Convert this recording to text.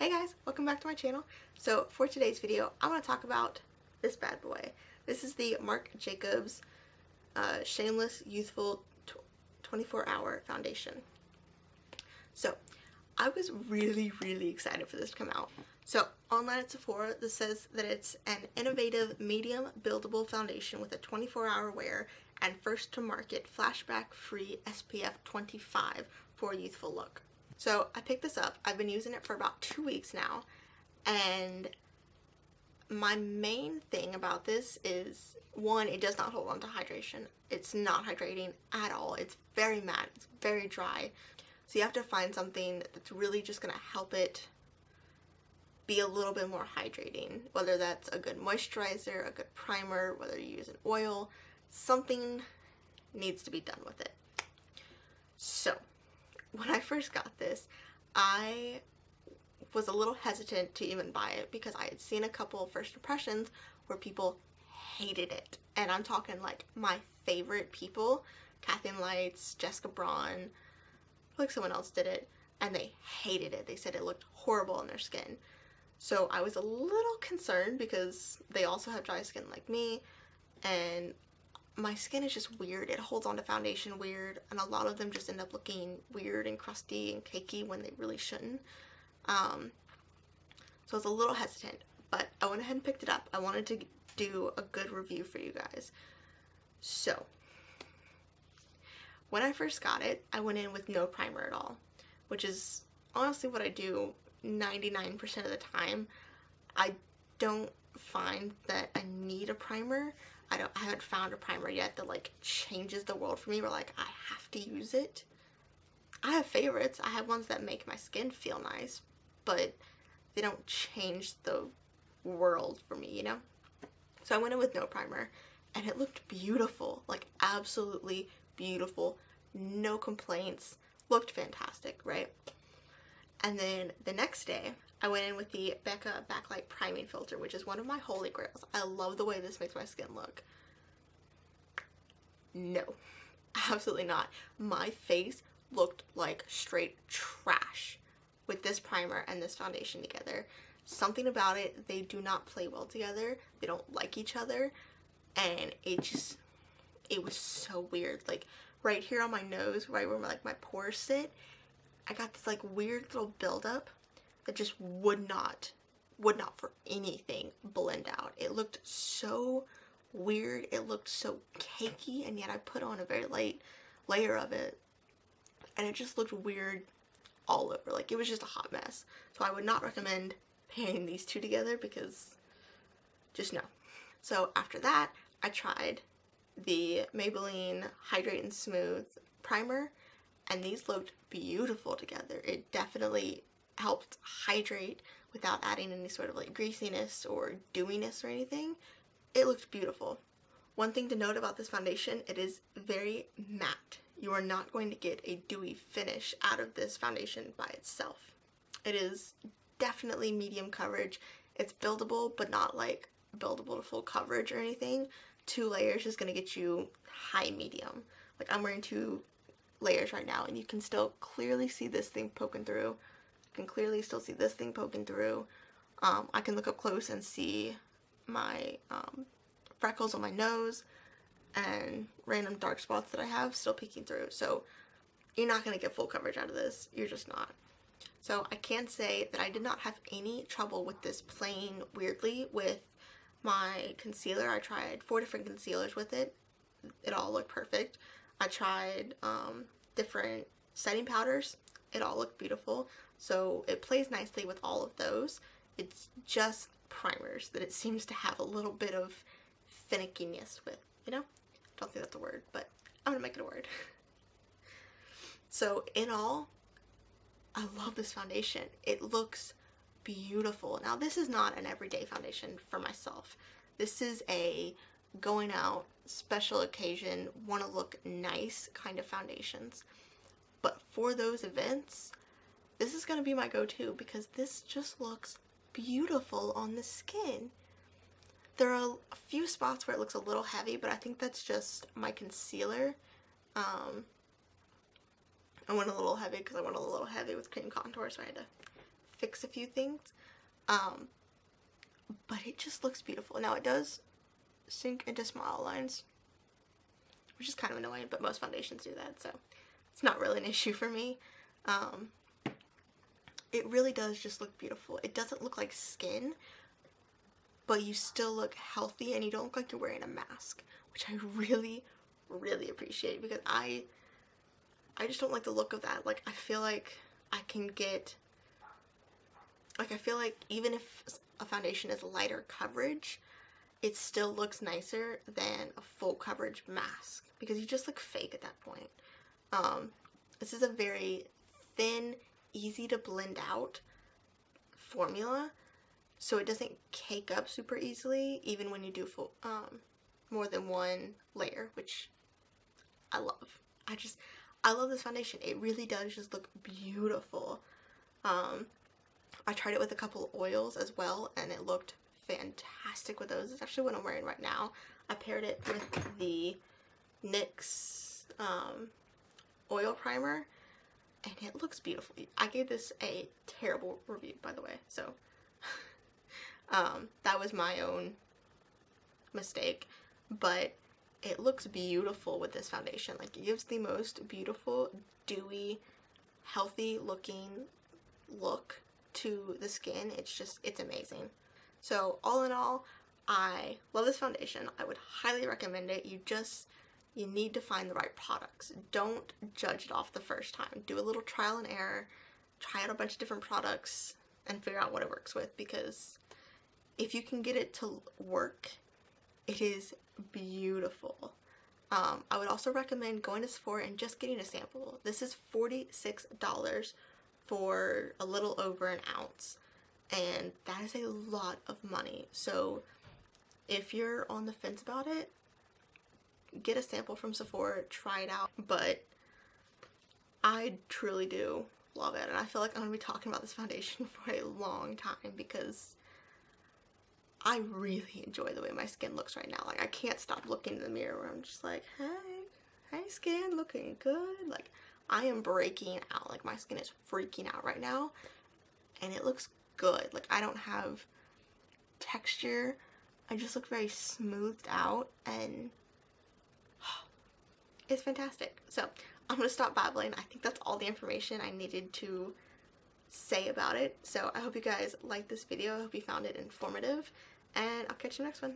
Hey guys, welcome back to my channel. So for today's video, I want to talk about this bad boy. This is the Marc Jacobs Shameless Youthful 24-Hour Foundation. So I was really excited for this to come out. So online at Sephora, this says that it's an innovative medium buildable foundation with a 24-hour wear and first to market flashback free SPF 25 for a youthful look. So I picked this up. I've been using it for about 2 weeks now, and my main thing about this is, one, it does not hold on to hydration. It's not hydrating at all. It's very matte. It's very dry. So you have to find something that's really just going to help it be a little bit more hydrating, whether that's a good moisturizer, a good primer, whether you use an oil, something needs to be done with it. So when I first got this, I was a little hesitant to even buy it because I had seen a couple of first impressions where people hated it. And I'm talking like my favorite people, Kathleen Lights, Jessica Braun, like someone else did it, and they hated it. They said it looked horrible on their skin. So I was a little concerned because they also have dry skin like me, and my skin is just weird. It holds on to foundation weird, and a lot of them just end up looking weird and crusty and cakey when they really shouldn't. So I was a little hesitant, but I went ahead and picked it up. I wanted to do a good review for you guys. So when I first got it, I went in with no primer at all, which is honestly what I do 99% of the time. I don't find that I need a primer. I haven't found a primer yet that like changes the world for me, where like I have to use it. I have favorites. I have ones that make my skin feel nice, but they don't change the world for me, you know? So I went in with no primer, and it looked beautiful, like absolutely beautiful, no complaints, looked fantastic, right? And then the next day, I went in with the Becca Backlight Priming Filter, which is one of my holy grails. I love the way this makes my skin look. No, absolutely not. My face looked like straight trash with this primer and this foundation together. Something about it, they do not play well together. They don't like each other, and it was so weird. Like right here on my nose, right where like my pores sit, I got this like weird little buildup that just would not for anything blend out. It looked so weird. It looked so cakey, and yet I put on a very light layer of it, and it just looked weird all over. Like it was just a hot mess. So I would not recommend pairing these two together, because just no. So after that, I tried the Maybelline Hydrate and Smooth primer, and these looked beautiful together. It definitely helped hydrate without adding any sort of like greasiness or dewiness or anything. It looked beautiful. One thing to note about this foundation, it is very matte. You are not going to get a dewy finish out of this foundation by itself. It is definitely medium coverage. It's buildable, but not like buildable to full coverage or anything. 2 layers is going to get you high medium. Like I'm wearing 2 layers right now, and you can still clearly see this thing poking through. You can clearly still see this thing poking through. I can look up close and see my freckles on my nose and random dark spots that I have still peeking through. So you're not going to get full coverage out of this. You're just not. So I can say that I did not have any trouble with this playing weirdly with my concealer. I tried 4 different concealers with it. It all looked perfect. I tried different setting powders. It all looked beautiful. So it plays nicely with all of those. It's just primers that it seems to have a little bit of finickiness with, you know? I don't think that's a word, but I'm gonna make it a word. So in all, I love this foundation. It looks beautiful. Now this is not an everyday foundation for myself. This is a going out, special occasion, want to look nice kind of foundations. But for those events, this is going to be my go-to, because this just looks beautiful on the skin. There are a few spots where it looks a little heavy, but I think that's just my concealer. I went a little heavy because I went a little heavy with cream contour, so I had to fix a few things. But it just looks beautiful. Now it does sink into small lines, which is kind of annoying, but most foundations do that, so it's not really an issue for me. It really does just look beautiful. It doesn't look like skin, but you still look healthy and you don't look like you're wearing a mask, which I really, really appreciate, because I just don't like the look of that. Like, I feel like I can get, like, I feel like even if a foundation is lighter coverage, it still looks nicer than a full coverage mask, because you just look fake at that point. This is a very thin, easy to blend out formula, so it doesn't cake up super easily, even when you do full, more than one layer, which I love. I love this foundation. It really does just look beautiful. I tried it with a couple oils as well, and it looked fantastic with those. It's actually what I'm wearing right now. I paired it with the NYX oil primer, and it looks beautiful. I gave this a terrible review, by the way, so that was my own mistake, but it looks beautiful with this foundation. Like, it gives the most beautiful, dewy, healthy looking look to the skin. It's amazing. So all in all, I love this foundation. I would highly recommend it. You need to find the right products. Don't judge it off the first time. Do a little trial and error, try out a bunch of different products, and figure out what it works with, because if you can get it to work, it is beautiful. I would also recommend going to Sephora and just getting a sample. This is $46 for a little over an ounce, and that is a lot of money. So if you're on the fence about it, get a sample from Sephora, try it out. But I truly do love it, and I feel like I'm going to be talking about this foundation for a long time, because I really enjoy the way my skin looks right now. Like, I can't stop looking in the mirror where I'm just like, hey skin, looking good. Like, I am breaking out. Like, my skin is freaking out right now, and it looks good. Like, I don't have texture. I just look very smoothed out, and it's fantastic. So I'm gonna stop babbling. I think that's all the information I needed to say about it. So I hope you guys liked this video. I hope you found it informative, and I'll catch you next one.